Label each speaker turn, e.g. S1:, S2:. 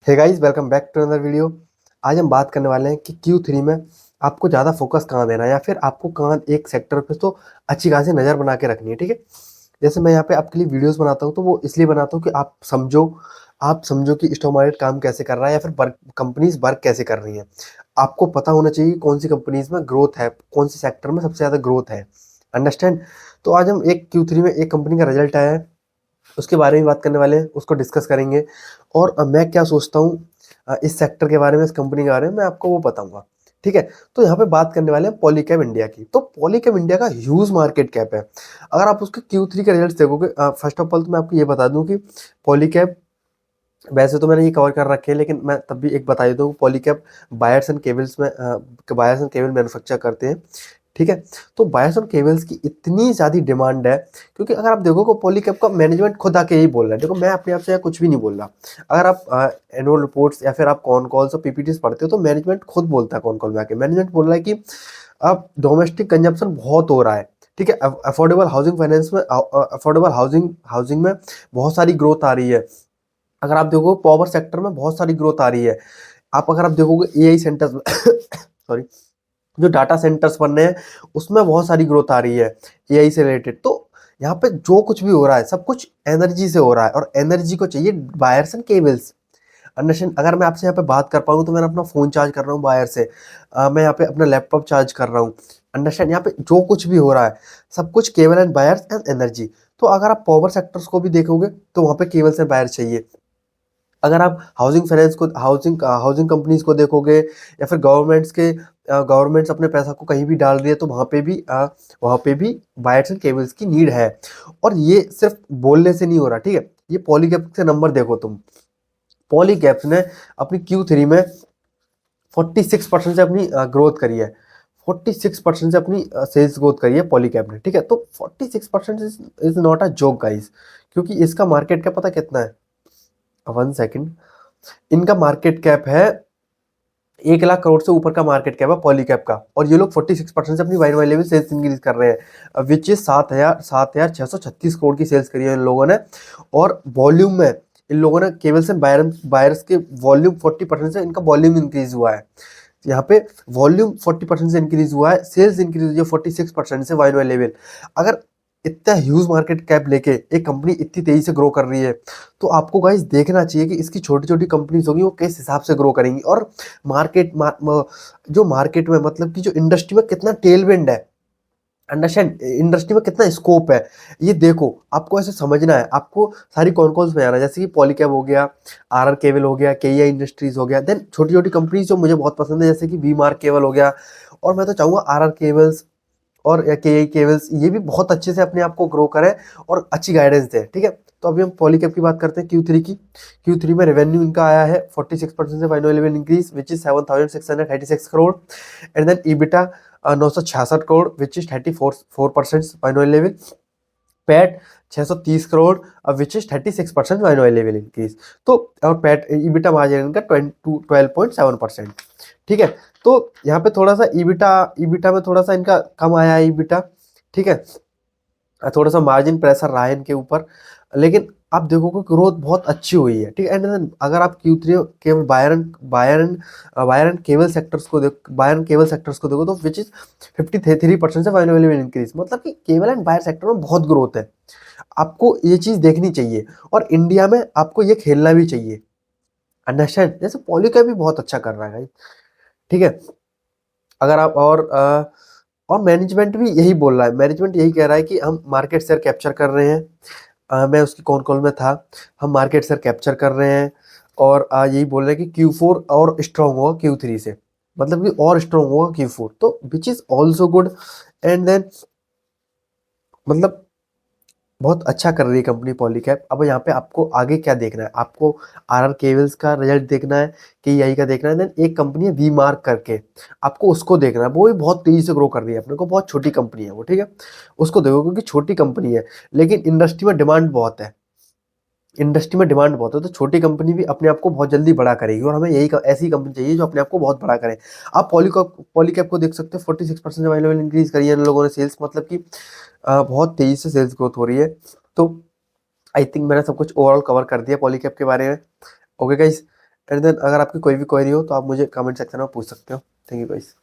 S1: Hey guys, welcome back to another video. आज हम बात करने वाले हैं कि Q3 में आपको ज़्यादा फोकस कहाँ देना है या फिर आपको कहाँ एक सेक्टर पे तो अच्छी खासी नज़र बना के रखनी है। ठीक है, जैसे मैं यहाँ पे आपके लिए वीडियोस बनाता हूँ तो वो इसलिए बनाता हूँ कि आप समझो कि स्टॉक मार्केट काम कैसे कर रहा है या फिर वर्क कंपनीज वर्क कैसे कर रही हैं। आपको पता होना चाहिए कि कौन सी कंपनीज में ग्रोथ है, कौन सी सेक्टर में सबसे ज़्यादा ग्रोथ है। अंडरस्टैंड। तो आज हम एक Q3 में एक कंपनी का रिजल्ट आया है, उसके बारे में बात करने वाले हैं, उसको डिस्कस करेंगे। और मैं क्या सोचता हूँ इस सेक्टर के बारे में, इस कंपनी के बारे में मैं आपको वो बताऊंगा। ठीक है, तो यहाँ पे बात करने वाले हैं पॉलीकैब इंडिया की। तो पॉलीकैब इंडिया का ह्यूज मार्केट कैप है। अगर आप उसके Q3 के रिजल्ट देखोगे, फर्स्ट ऑफ ऑल तो मैं आपको ये बता दूं कि पॉलीकैब, वैसे तो मैंने ये कवर कर रखे हैं लेकिन मैं तब भी एक बता देता हूँ। Polycab buyers and cable manufacture करते हैं। ठीक है, तो बायर्स एंड केबल्स की इतनी ज़्यादा डिमांड है, क्योंकि अगर आप देखो पॉलीकैब का मैनेजमेंट खुद आके यही बोल रहा है। देखो, मैं अपने आप से यहाँ कुछ भी नहीं बोल रहा। अगर आप एनुअल रिपोर्ट्स या फिर आप कॉन कॉल्स और पीपीटीज पढ़ते हो तो मैनेजमेंट खुद बोलता है। कॉन कॉल में आके मैनेजमेंट बोल रहा है कि अब डोमेस्टिक कंजप्शन बहुत हो रहा है। ठीक है, अफोर्डेबल हाउसिंग फाइनेंस में, अफोर्डेबल हाउसिंग हाउसिंग में बहुत सारी ग्रोथ आ रही है। अगर आप देखो पावर सेक्टर में बहुत सारी ग्रोथ आ रही है। अगर आप देखोगे एआई सेंटर्स में सॉरी, जो डाटा सेंटर्स बन रहे हैं उसमें बहुत सारी ग्रोथ आ रही है एआई से रिलेटेड। तो यहाँ पे जो कुछ भी हो रहा है सब कुछ एनर्जी से हो रहा है, और एनर्जी को चाहिए वायर्स एंड केबल्स। अंडरस्टैंड। अगर मैं आपसे यहाँ पे बात कर पाऊँ तो मैं अपना फोन चार्ज कर रहा हूँ वायर से, मैं यहाँ पे अपना लैपटॉप चार्ज कर रहा हूँ। अंडरस्टैंड। यहाँ पे जो कुछ भी हो रहा है सब कुछ cable and wires and energy. तो अगर आप पावर सेक्टर्स को भी देखोगे तो वहाँ पे केबल्स एंड वायर चाहिए। अगर आप हाउसिंग फाइनेंस को, हाउसिंग कंपनीज को देखोगे या फिर गवर्नमेंट्स अपने पैसा को कहीं भी डाल रही है तो वहाँ पे भी वायर्स एंड केबल्स की नीड है। और ये सिर्फ बोलने से नहीं हो रहा। ठीक है, ये पॉलीकैब से नंबर देखो तुम। पॉलीकैब्स ने अपनी Q3 में 46% से अपनी ग्रोथ करी है। 46% से अपनी सेल्स ग्रोथ करी है पॉलीकैब ने। ठीक है, तो 46% is not a joke guys, क्योंकि इसका मार्केट कैप पता कितना है? 1 सेकेंड। इनका मार्केट कैप है 1 लाख करोड़ से ऊपर का मार्केट कैप है पॉलीकैब का, और ये लोग 46% से अपनी वाइन वाइन लेवल सेल्स इंक्रीज कर रहे हैं, विच इज 7,636 करोड़ की सेल्स करी है इन लोगों ने। और वॉल्यूम में इन लोगों ने केबल्स एंड बायर्स के वॉल्यूम 40% से इनका वॉल्यूम इंक्रीज हुआ है। यहाँ पे वॉल्यूम 40% से इंक्रीज हुआ है, सेल्स इंक्रीज हुई है 46% से वाइन वाइन लेवल। अगर इतना ह्यूज मार्केट कैप लेके एक कंपनी इतनी तेजी से ग्रो कर रही है तो आपको गाइस देखना चाहिए कि इसकी छोटी छोटी कंपनीज होगी वो किस हिसाब से ग्रो करेंगी, और जो मार्केट में, मतलब कि जो इंडस्ट्री में कितना टेलविंड है। अंडरस्टैंड। इंडस्ट्री में कितना स्कोप है, ये देखो। आपको ऐसे समझना है, आपको सारी कौन कौन में आना है, जैसे कि पॉलीकैब हो गया, आरआर केबल हो गया, केईआई इंडस्ट्रीज हो गया। देन छोटी छोटी कंपनीज जो मुझे बहुत पसंद है जैसे कि वी मार्क केबल हो गया। और मैं तो चाहूंगा आरआर केबल्स और केईआई केबल्स ये भी बहुत अच्छे से अपने आप को ग्रो करें और अच्छी गाइडेंस दें। ठीक है, तो अभी हम पॉलीकैब की बात करते हैं Q3 की। Q3 में रेवेन्यू इनका आया है 46% से final level increase, which is 7,636 crore. And then EBITDA 966 crore, which is 34% final level. PAT 630 crore, which is 36% final level increase. तो और पैट ईबिटा मार्जिन इनका 12.7%। ठीक है, तो यहाँ पे थोड़ा सा ईबिटा ईबिटा में थोड़ा सा इनका कम आया है ईबिटा। ठीक है, थोड़ा सा मार्जिन प्रेशर रहा है इनके ऊपर, लेकिन आप देखोगे ग्रोथ बहुत अच्छी हुई है। ठीक है, एंड अगर आप Q3 केवल बायर एंड केबल सेक्टर्स को देखो तो विच इज 53% से फाइनल इंक्रीज, मतलब कि केबल एंड बायर सेक्टर में बहुत ग्रोथ है। आपको ये चीज देखनी चाहिए, और इंडिया में आपको ये खेलना भी चाहिए। अंडरस्टैंड। जैसे पॉलीकैब भी बहुत अच्छा कर रहा है भाई। ठीक है, अगर आप और मैनेजमेंट भी यही बोल रहा है, मैनेजमेंट यही कह रहा है कि हम मार्केट शेयर कैप्चर कर रहे हैं। मैं उसकी कॉन कॉल में था। हम मार्केट शेयर कैप्चर कर रहे हैं, और यही बोल रहे हैं कि Q4 और स्ट्रॉन्ग होगा Q3 से, मतलब कि और स्ट्रॉन्ग होगा Q4, तो which is also good. And then मतलब बहुत अच्छा कर रही है कंपनी पॉलीकैब। अब यहाँ पे आपको आगे क्या देखना है, आपको आरआर केबल्स का रिजल्ट देखना है, केईआई का देखना है। देन एक कंपनी है वी मार्क करके, आपको उसको देखना है। वो भी बहुत तेजी से ग्रो कर रही है, अपने को बहुत छोटी कंपनी है वो। ठीक है, उसको देखो क्योंकि छोटी कंपनी है लेकिन इंडस्ट्री में डिमांड बहुत है। इंडस्ट्री में डिमांड बहुत है तो छोटी कंपनी भी अपने आप को बहुत जल्दी बड़ा करेगी, और हमें ऐसी कंपनी चाहिए जो अपने आप को बहुत बड़ा करे। आप पॉलीकैब को देख सकते हो, 46% अवेलेबल इंक्रीज करी है इन लोगों ने सेल्स, मतलब कि बहुत तेजी से सेल्स ग्रोथ हो रही है। तो आई थिंक मैंने सब कुछ ओवरऑल कवर कर दिया पॉलीकैब के बारे में। ओके गाइस, एंड देन अगर आपकी कोई भी क्वेरी हो तो आप मुझे कमेंट सेक्शन में पूछ सकते हो। Thank you guys.